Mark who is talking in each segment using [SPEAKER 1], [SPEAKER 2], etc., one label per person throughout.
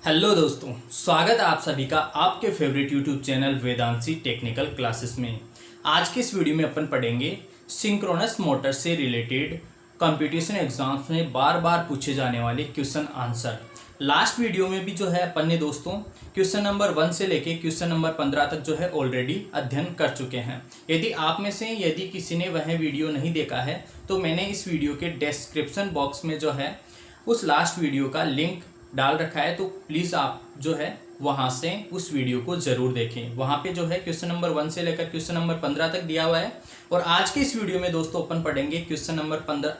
[SPEAKER 1] Hello दोस्तों, स्वागत है आप सभी का आपके favourite YouTube channel Vedanshi technical classes में। आज के इस वीडियो में अपन पढ़ेंगे सिंक्रोनस मोटर से रिलेटेड कंपटीशन एग्जाम्स में बार बार पूछे जाने वाले क्वेश्चन आंसर। लास्ट वीडियो में भी जो है अपन ने दोस्तों क्वेश्चन नंबर 1 से लेके क्वेश्चन नंबर 15 तक जो है ऑलरेडी अध्ययन कर चुके हैं। यदि आप में से किसी ने वह वीडियो नहीं देखा है तो मैंने इस वीडियो के डिस्क्रिप्शन बॉक्स में जो है उस लास्ट वीडियो का लिंक डाल रखा है, तो प्लीज़ आप जो है वहाँ से उस वीडियो को ज़रूर देखें। वहाँ पे जो है क्वेश्चन नंबर 1 से लेकर क्वेश्चन नंबर 15 तक दिया हुआ है। और आज के इस वीडियो में दोस्तों अपन पढ़ेंगे क्वेश्चन नंबर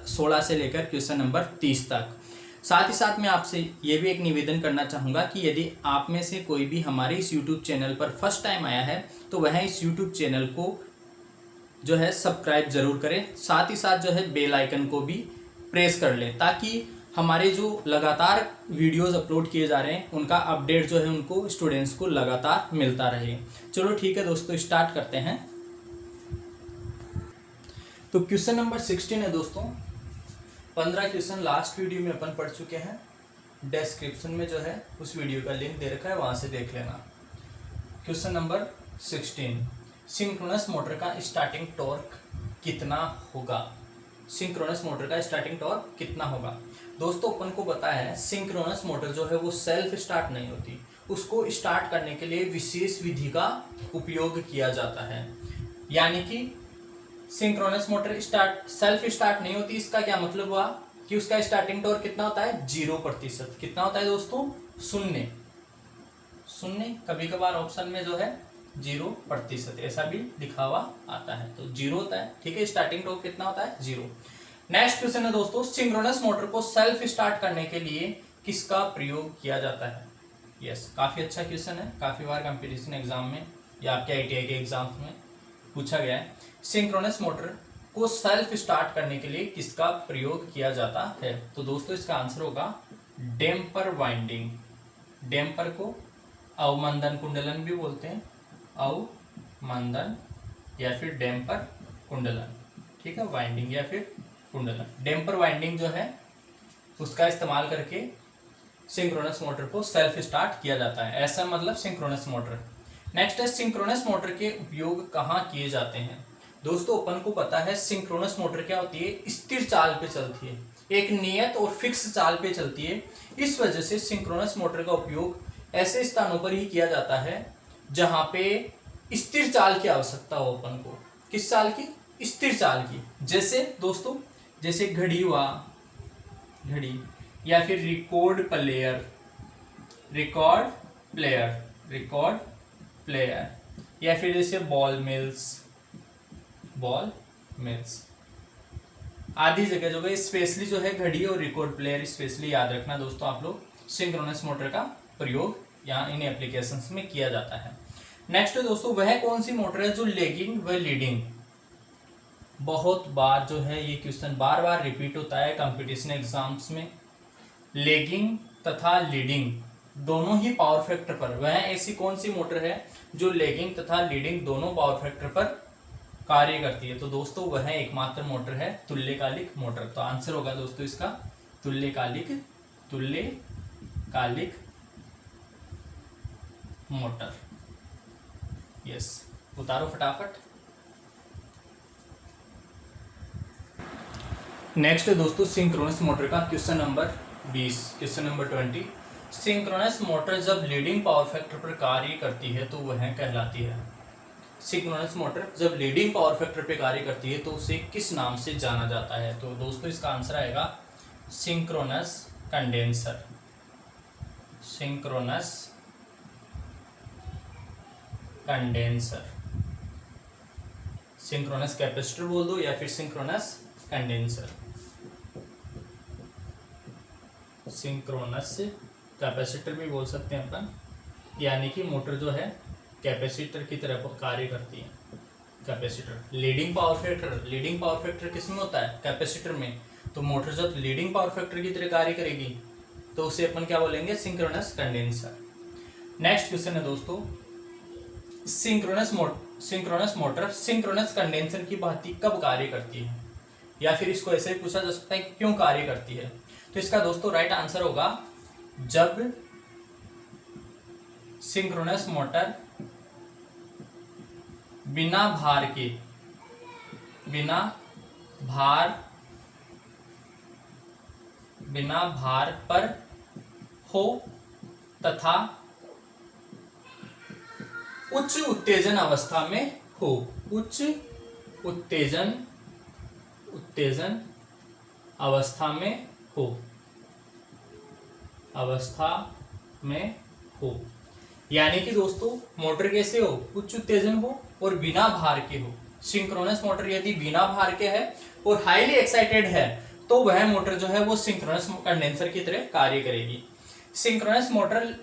[SPEAKER 1] 16 से लेकर क्वेश्चन नंबर 30 तक। साथ ही साथ मैं आपसे ये भी एक निवेदन करना चाहूँगा कि यदि आप में से कोई भी हमारे इस यूट्यूब चैनल पर फर्स्ट टाइम आया है तो वह इस यूट्यूब चैनल को जो है सब्सक्राइब ज़रूर करें। साथ ही साथ जो है बेल आइकन को भी प्रेस कर लें ताकि हमारे जो लगातार वीडियोस अपलोड किए जा रहे हैं उनका अपडेट जो है उनको स्टूडेंट्स को लगातार मिलता रहे। चलो ठीक है दोस्तों, स्टार्ट करते हैं। तो क्वेश्चन नंबर 16 है दोस्तों। 15 क्वेश्चन लास्ट वीडियो में अपन पढ़ चुके हैं। डिस्क्रिप्शन में जो है उस वीडियो का लिंक दे रखा है, वहाँ से देख लेना। क्वेश्चन नंबर 16, सिंक्रोनस मोटर का स्टार्टिंग टॉर्क कितना होगा? सिंक्रोनस मोटर का स्टार्टिंग टॉर्क कितना होगा? दोस्तों अपन को पता है सिंक्रोनस मोटर जो है वो सेल्फ स्टार्ट नहीं होती, उसको स्टार्ट करने के लिए विशेष विधि का उपयोग किया जाता है। यानी कि सिंक्रोनस मोटर सेल्फ स्टार्ट नहीं होती। इसका क्या मतलब हुआ कि उसका स्टार्टिंग टॉर्क कितना होता है? 0%। कितना होता है दोस्तों? शून्य। कभी कभार ऑप्शन में जो है 0% ऐसा भी लिखा हुआ आता है, तो 0 होता है। ठीक है, स्टार्टिंग टॉर्क कितना होता है? 0। नेक्स्ट क्वेश्चन है दोस्तों, सिंक्रोनस मोटर को सेल्फ स्टार्ट करने के लिए किसका प्रयोग किया जाता है? यस, काफी अच्छा क्वेश्चन है, काफी बार कंपटीशन एग्जाम में या आपके आईटीआई के एग्जाम में पूछा गया है। सिंक्रोनस मोटर को सेल्फ स्टार्ट करने के लिए किसका प्रयोग किया जाता है? तो दोस्तों इसका आंसर होगा डैम्पर वाइंडिंग। डैम्पर को अवमंदन कुंडलन भी बोलते हैं, अवमंदन या फिर डैम्पर कुंडलन। ठीक है, वाइंडिंग या फिर कुंडलन। डैम्पर वाइंडिंग जो है उसका इस्तेमाल करके सिंक्रोनस मोटर को सेल्फ स्टार्ट किया जाता है। ऐसा मतलब सिंक्रोनस मोटर। नेक्स्ट है, सिंक्रोनस मोटर के उपयोग कहाँ किए जाते हैं? दोस्तों अपन को पता है सिंक्रोनस मोटर क्या होती है? स्थिर चाल पे चलती है, एक नियत और फिक्स चाल पे चलती है। इस वजह से सिंक्रोनस मोटर का उपयोग ऐसे स्थानों पर ही किया जाता है जहां पे स्थिर चाल की आवश्यकता हो अपन को। किस चाल की? स्थिर चाल की। जैसे दोस्तों, जैसे घड़ी या फिर रिकॉर्ड प्लेयर या फिर जैसे बॉल मिल्स आदि जगह जो है स्पेशली जो है घड़ी और रिकॉर्ड प्लेयर स्पेशली याद रखना दोस्तों आप लोग। सिंक्रोनस मोटर का प्रयोग यहाँ इन एप्लीकेशंस में किया जाता है। नेक्स्ट दोस्तों, वह कौन सी मोटर है जो लेगिंग व लीडिंग? बहुत बार जो है ये क्वेश्चन बार बार रिपीट होता है कंपटीशन एग्जाम्स में। लेगिंग तथा लीडिंग दोनों ही पावर फैक्टर पर, वह ऐसी कौन सी मोटर है जो लेगिंग तथा लीडिंग दोनों पावर फैक्टर पर कार्य करती है? तो दोस्तों वह एकमात्र मोटर है तुल्यकालिक मोटर। तो आंसर होगा दोस्तों इसका तुल्यकालिक मोटर। यस, उतारो फटाफट। नेक्स्ट है दोस्तों सिंक्रोनस मोटर का question number 20। Question number 20, synchronous motor जब लीडिंग पावर फैक्टर पर कार्य करती है तो वह कहलाती है? सिंक्रोनस मोटर जब लीडिंग पावर फैक्टर पर कार्य करती है तो उसे किस नाम से जाना जाता है? तो दोस्तों इसका आंसर आएगा सिंक्रोनस कंडेंसर। सिंक्रोनस कैपेसिटर बोल दो या फिर सिंक्रोनस कंडेंसर। सिंक्रोनस कैपेसिटर भी बोल सकते हैं अपन, यानी कि मोटर जो है कैपेसिटर की तरह कार्य करती है। कैपेसिटर लीडिंग पावर फैक्टर किस में होता है? कैपेसिटर में। तो मोटर जब लीडिंग पावर फैक्टर की तरह कार्य करेगी तो उसे अपन क्या बोलेंगे? Synchronous condenser. नेक्स्ट क्वेश्चन है दोस्तों, सिंक्रोनस मोटर सिंक्रोनस कंडेंसर की भांति कब कार्य करती है? या फिर इसको ऐसे ही पूछा जा सकता है कि क्यों कार्य करती है? तो इसका दोस्तों राइट आंसर होगा जब सिंक्रोनस मोटर बिना भार के, बिना भार पर हो तथा उच्च उत्तेजन अवस्था में हो, उच्च उत्तेजन अवस्था में हो। यानी कि दोस्तों मोटर कैसे हो, उच्च उत्तेजन हो और बिना भार के हो। सिंक्रोनस मोटर यदि बिना भार के है और हाईली एक्साइटेड है तो वह मोटर जो है वो सिंक्रोनस कंडेंसर की तरह कार्य करेगी। Synchronous motor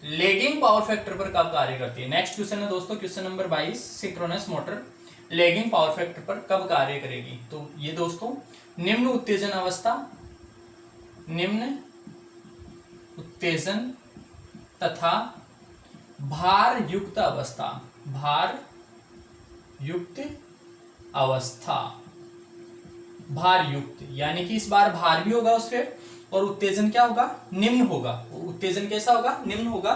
[SPEAKER 1] lagging power factor पर कब कार्य करती है? नेक्स्ट क्वेश्चन है दोस्तों, question number 22, synchronous motor lagging power factor पर कब कार्य करेगी? तो ये दोस्तों निम्न उत्तेजन तथा भार युक्त यानी कि इस बार भार भी होगा उसपे और उत्तेजन क्या होगा, निम्न होगा। उत्तेजन कैसा होगा, निम्न होगा।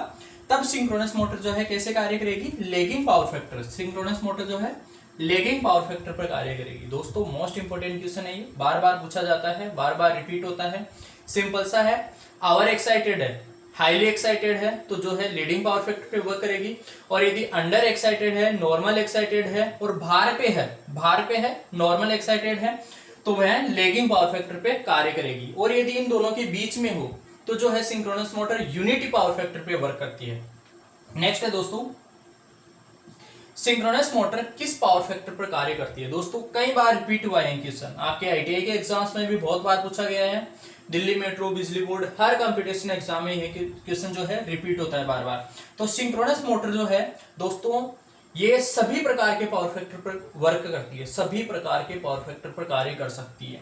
[SPEAKER 1] तब सिंक्रोनस मोटर जो है कैसे कार्य करेगी, lagging power factor. Synchronous motor जो है लेगिंग पावर फैक्टर पर कार्य करेगी। दोस्तों मोस्ट इंपोर्टेंट क्वेश्चन है ये, बार बार पूछा जाता है, बार बार रिपीट होता है। सिंपल सा है, ओवर एक्साइटेड है, हाईली एक्साइटेड है तो जो है लीडिंग पावर फैक्टर पे वर्क करेगी, और यदि अंडर एक्साइटेड है, नॉर्मल एक्साइटेड है और भार पे है, नॉर्मल एक्साइटेड है तो वह लेगिंग पावर फैक्टर पे कार्य करेगी। और यदि इन दोनों के बीच में हो तो जो है synchronous motor unity power factor पे वर्क करती है। नेक्स्ट है दोस्तों, सिंक्रोनस मोटर किस पावर फैक्टर पर कार्य करती है? दोस्तों कई बार रिपीट हुआ है क्वेश्चन, आपके आईटीआई के एग्जाम्स में भी बहुत बार पूछा गया है, दिल्ली मेट्रो, बिजली बोर्ड, हर कंपटीशन एग्जाम में ये क्वेश्चन जो है रिपीट होता है बार बार। तो सिंक्रोनस मोटर जो है दोस्तों ये सभी प्रकार के पावर फैक्टर पर वर्क करती है, सभी प्रकार के पावर फैक्टर पर कार्य कर सकती है।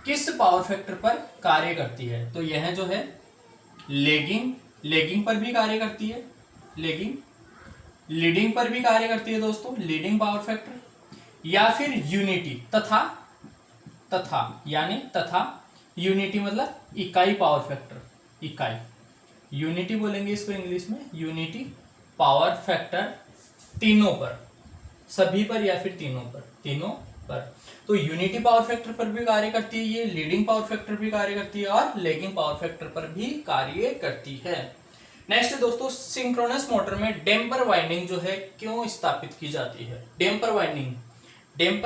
[SPEAKER 1] किस पावर फैक्टर पर कार्य करती है? तो यह जो है लेगिंग पर भी कार्य करती है, लीडिंग पर भी कार्य करती है दोस्तों, लीडिंग पावर फैक्टर, या फिर यूनिटी तथा यूनिटी मतलब इकाई पावर फैक्टर, इकाई, यूनिटी बोलेंगे इसको इंग्लिश में, यूनिटी पावर फैक्टर, तीनों पर, सभी पर या फिर तीनों पर। तो यूनिटी पावर फैक्टर पर भी कार्य करती है ये, लीडिंग पावर फैक्टर भी कार्य करती है और लेगिंग पावर फैक्टर पर भी कार्य करती है। नेक्स्ट दोस्तों, सिंक्रोनस मोटर में डैम्पर वाइंडिंग जो है क्यों स्थापित की जाती है? डैम्पर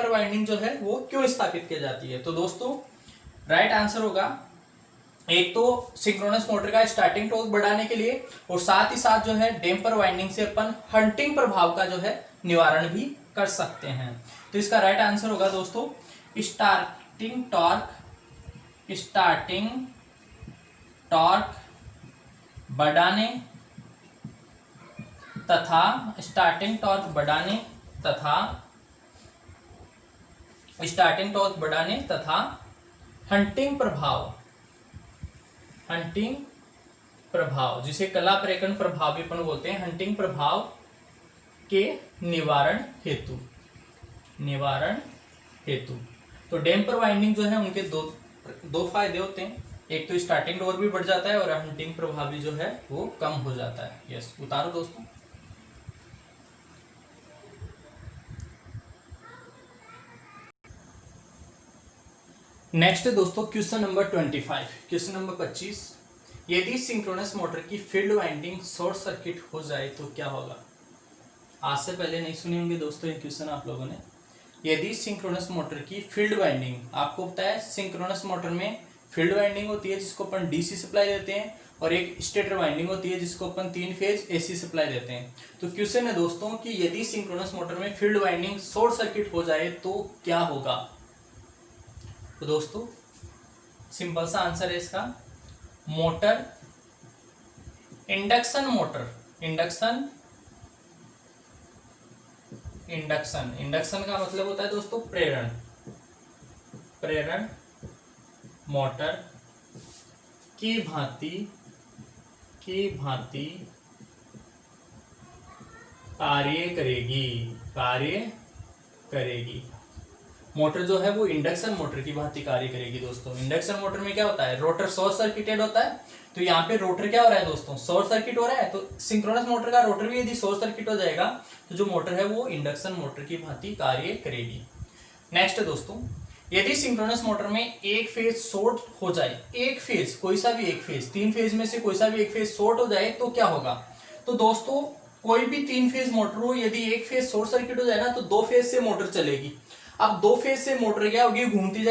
[SPEAKER 1] वाइंडिंग जो है वो क्यों स्थापित की जाती है? तो दोस्तों राइट आंसर होगा, एक तो सिंक्रोनस मोटर का स्टार्टिंग टॉर्क बढ़ाने के लिए, और साथ ही साथ जो है डैम्पर वाइंडिंग से अपन हंटिंग प्रभाव का जो है निवारण भी कर सकते हैं। तो इसका राइट आंसर होगा दोस्तों स्टार्टिंग टॉर्क बढ़ाने तथा स्टार्टिंग टॉर्क बढ़ाने तथा हंटिंग प्रभाव जिसे कला प्रेरण प्रभाव भी अपन बोलते हैं, हंटिंग प्रभाव के निवारण हेतु। तो डैम्पर वाइंडिंग जो है उनके दो फायदे होते हैं, एक तो स्टार्टिंग टॉर्क भी बढ़ जाता है और हंटिंग प्रभाव भी जो है वो कम हो जाता है। यस, उतारो दोस्तों। नेक्स्ट दोस्तों क्वेश्चन नंबर 25, क्वेश्चन नंबर 25, यदि सिंक्रोनस मोटर की फील्ड वाइंडिंग शॉर्ट सर्किट हो जाए तो क्या होगा? आज से पहले नहीं सुने होंगे दोस्तों ये क्वेश्चन आप लोगों ने। यदि सिंक्रोनस मोटर की फील्ड वाइंडिंग, आपको पता है सिंक्रोनस मोटर में फील्ड वाइंडिंग होती है जिसको अपन डीसी सप्लाई देते हैं, और एक स्टेटर वाइंडिंग होती है जिसको अपन 3 फेज एसी सप्लाई देते हैं। तो क्वेश्चन है दोस्तों कि यदि सिंक्रोनस मोटर में फील्ड वाइंडिंग शॉर्ट सर्किट हो जाए तो क्या होगा? तो दोस्तों सिंपल सा आंसर है इसका, मोटर इंडक्शन का मतलब होता है दोस्तों प्रेरण मोटर की भांति कार्य करेगी। मोटर जो है वो इंडक्शन मोटर की भांति कार्य करेगी दोस्तों। इंडक्शन मोटर में क्या होता है, रोटर शॉर्ट सर्किटेड होता है, तो यहाँ पे रोटर क्या हो रहा है दोस्तों, शॉर्ट सर्किट हो रहा है। तो सिंक्रोनस मोटर का रोटर भी यदि शॉर्ट सर्किट हो जाएगा तो जो मोटर है वो इंडक्शन मोटर की भांति कार्य करेगी। नेक्स्ट दोस्तों, यदि सिंक्रोनस मोटर में एक फेज शॉर्ट हो जाए, एक फेज, कोई सा भी एक फेज, 3 फेज में से कोई सा भी एक फेज शॉर्ट हो जाए तो क्या होगा। तो दोस्तों कोई भी 3 फेज मोटर हो, यदि एक फेज शॉर्ट सर्किट हो जाए ना तो 2 फेज से मोटर चलेगी। अब 2 फेज से मोटर क्या होगी, घूमती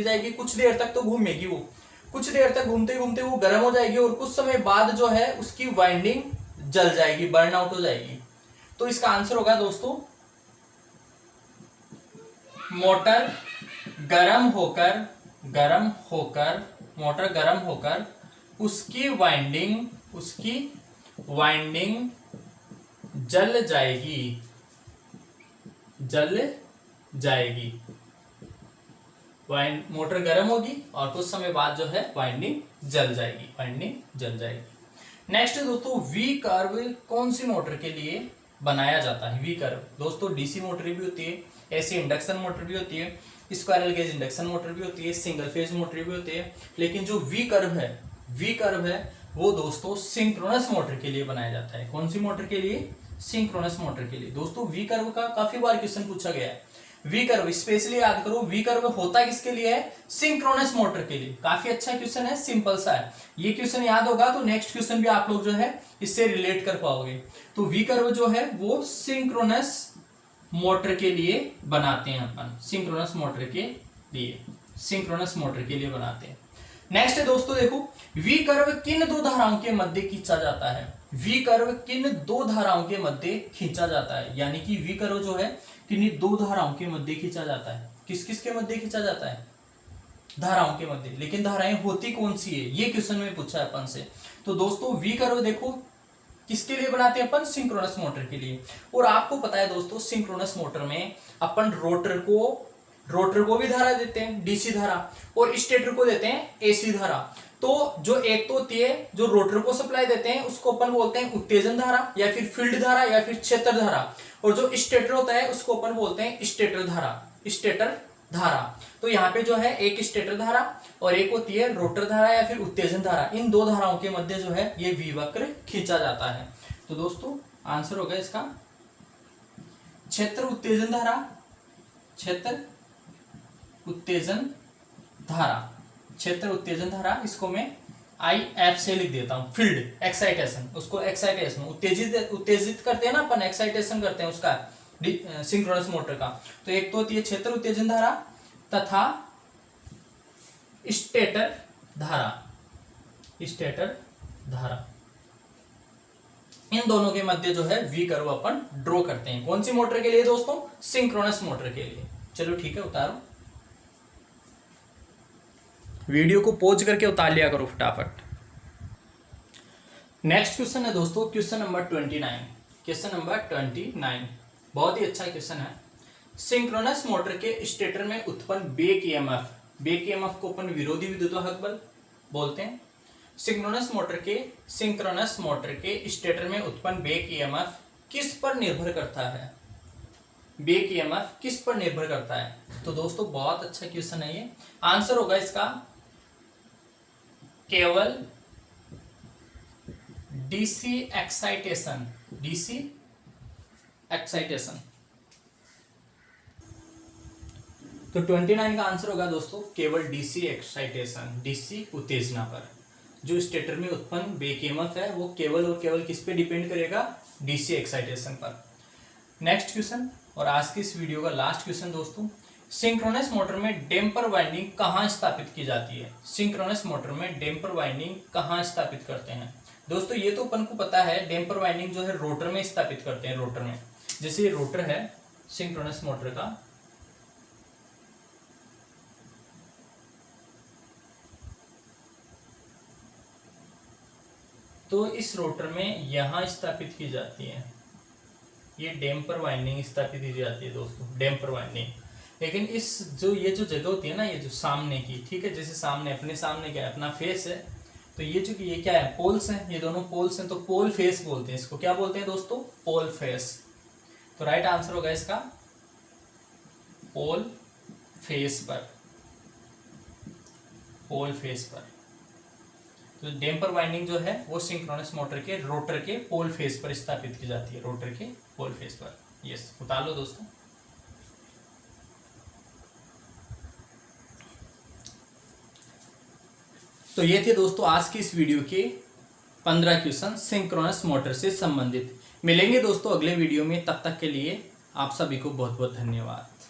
[SPEAKER 1] जाएगी, कुछ देर तक तो घूमेगी, वो कुछ देर तक घूमते घूमते वो गर्म हो जाएगी और कुछ समय बाद जो है उसकी वाइंडिंग जल जाएगी, बर्न आउट हो जाएगी। तो इसका आंसर होगा दोस्तों, मोटर गर्म होकर उसकी वाइंडिंग जल जाएगी। मोटर गर्म होगी और कुछ समय बाद जो है वाइंडिंग जल जाएगी। नेक्स्ट दोस्तों, वी कर्व कौन सी मोटर के लिए बनाया जाता है। वी कर्व दोस्तों डीसी मोटर भी होती है, ऐसी इंडक्शन मोटर भी होती है, स्क्वायरल गेज इंडक्शन मोटर भी होती है, सिंगल फेज मोटर भी होती है। लेकिन जो वी कर्व है वो दोस्तों सिंक्रोनस मोटर के लिए बनाया जाता है। कौन सी मोटर के लिए, सिंक्रोनस मोटर के लिए। दोस्तों वी कर्व का काफी बार क्वेश्चन पूछा गया है। वी कर्व स्पेशली याद करो, वी कर्व होता किसके लिए है, सिंक्रोनस मोटर के लिए। काफी अच्छा क्वेश्चन है, सिंपल सा है। ये क्वेश्चन याद होगा तो नेक्स्ट क्वेश्चन भी आप लोग जो है इससे रिलेट कर पाओगे। तो वी कर्व जो है वो सिंक्रोनस मोटर के लिए बनाते हैं अपन, सिंक्रोनस मोटर के लिए बनाते हैं। नेक्स्ट है दोस्तों, देखो वी कर्व किन 2 धाराओं के मध्य खींचा जाता है। वी कर्व किन 2 धाराओं के मध्य खींचा जाता है, यानी कि वी कर्व जो है किन्हीं 2 धाराओं के मध्य खींचा जाता है। किस किस के मध्य खींचा जाता है, धाराओं के मध्य। लेकिन धाराएं होती कौन सी है, ये क्वेश्चन में पूछा है अपन से। तो दोस्तों वी कर्व देखो किसके लिए बनाते हैं अपन, सिंक्रोनस मोटर के लिए। और आपको पता है दोस्तों सिंक्रोनस मोटर में अपन रोटर को भी धारा देते हैं, डीसी धारा, और स्टेटर को देते हैं एसी धारा। तो जो एक तो होती है जो रोटर को सप्लाई देते हैं उसको अपन बोलते हैं उत्तेजन धारा या फिर फील्ड धारा या फिर क्षेत्र धारा, और जो स्टेटर होता है उसको अपन बोलते हैं स्टेटर धारा। तो यहाँ पे जो है एक स्टेटर धारा और एक होती है रोटर धारा या फिर उत्तेजन धारा। इन 2 धाराओं के मध्य जो है ये वी वक्र खींचा जाता है। तो दोस्तों आंसर होगा इसका क्षेत्र उत्तेजन धारा। इसको मैं IF से लिख देता हूं, फील्ड एक्साइटेशन, उसको एक्साइटेशन उत्तेजित करते हैं ना अपन, एक्साइटेशन करते हैं उसका सिंक्रोनस मोटर का। तो एक तो होती है क्षेत्र उत्तेजन धारा तथा स्टेटर धारा। इन दोनों के मध्य जो है वी कर्व अपन ड्रॉ करते हैं। कौन सी मोटर के लिए दोस्तों, सिंक्रोनस मोटर के लिए। चलो ठीक है, उतारो, वीडियो को पॉज करके उतार लिया करो फटाफट। नेक्स्ट क्वेश्चन है दोस्तों क्वेश्चन नंबर 29। बहुत ही अच्छा क्वेश्चन है। सिंक्रोनस मोटर के स्टेटर में उत्पन्न बैक ईएमएफ को अपन विरोधी विद्युत बल बोलते हैं। सिंक्रोनस मोटर के स्टेटर में उत्पन्न बैक ईएमएफ किस पर निर्भर करता है। तो दोस्तों बहुत अच्छा क्वेश्चन है ये। आंसर होगा इसका केवल डीसी एक्साइटेशन। तो 29 का आंसर होगा दोस्तों केवल डीसी एक्साइटेशन, डीसी उत्तेजना पर। जो स्टेटर में उत्पन्न बैक ईएमएफ है वो केवल और केवल किस पे डिपेंड करेगा, डीसी एक्साइटेशन पर। नेक्स्ट क्वेश्चन और आज की इस वीडियो का लास्ट क्वेश्चन दोस्तों, सिंक्रोनस मोटर में डैम्पर वाइंडिंग कहाँ स्थापित की जाती है। सिंक्रोनस मोटर में डैम्पर वाइंडिंग कहाँ स्थापित करते हैं। दोस्तों ये तो अपन को पता है, डैम्पर वाइंडिंग जो है रोटर में स्थापित करते हैं। रोटर में, जैसे रोटर है सिंक्रोनस मोटर का, तो इस रोटर में यहां स्थापित की जाती है, ये डैम्पर वाइंडिंग स्थापित की जाती है दोस्तों, डैम्पर वाइंडिंग। लेकिन इस ये जो जगह होती है ना, ये जो सामने की, ठीक है, जैसे सामने अपने सामने क्या है, अपना फेस है, तो ये जो ये क्या है, पोल्स हैं, ये दोनों पोल्स हैं, तो पोल फेस बोलते हैं इसको। क्या बोलते हैं दोस्तों, पोल फेस। तो राइट आंसर होगा इसका पोल फेस पर, पोल फेस पर। तो डैम्पर वाइंडिंग जो है वो सिंक्रोनस मोटर के रोटर के पोल फेस पर स्थापित की जाती है, रोटर के पोल फेस पर। यस, उतार लो दोस्तों। तो ये थे दोस्तों आज की इस वीडियो के 15 क्वेश्चन सिंक्रोनस मोटर से संबंधित। मिलेंगे दोस्तों अगले वीडियो में, तब तक के लिए आप सभी को बहुत बहुत धन्यवाद।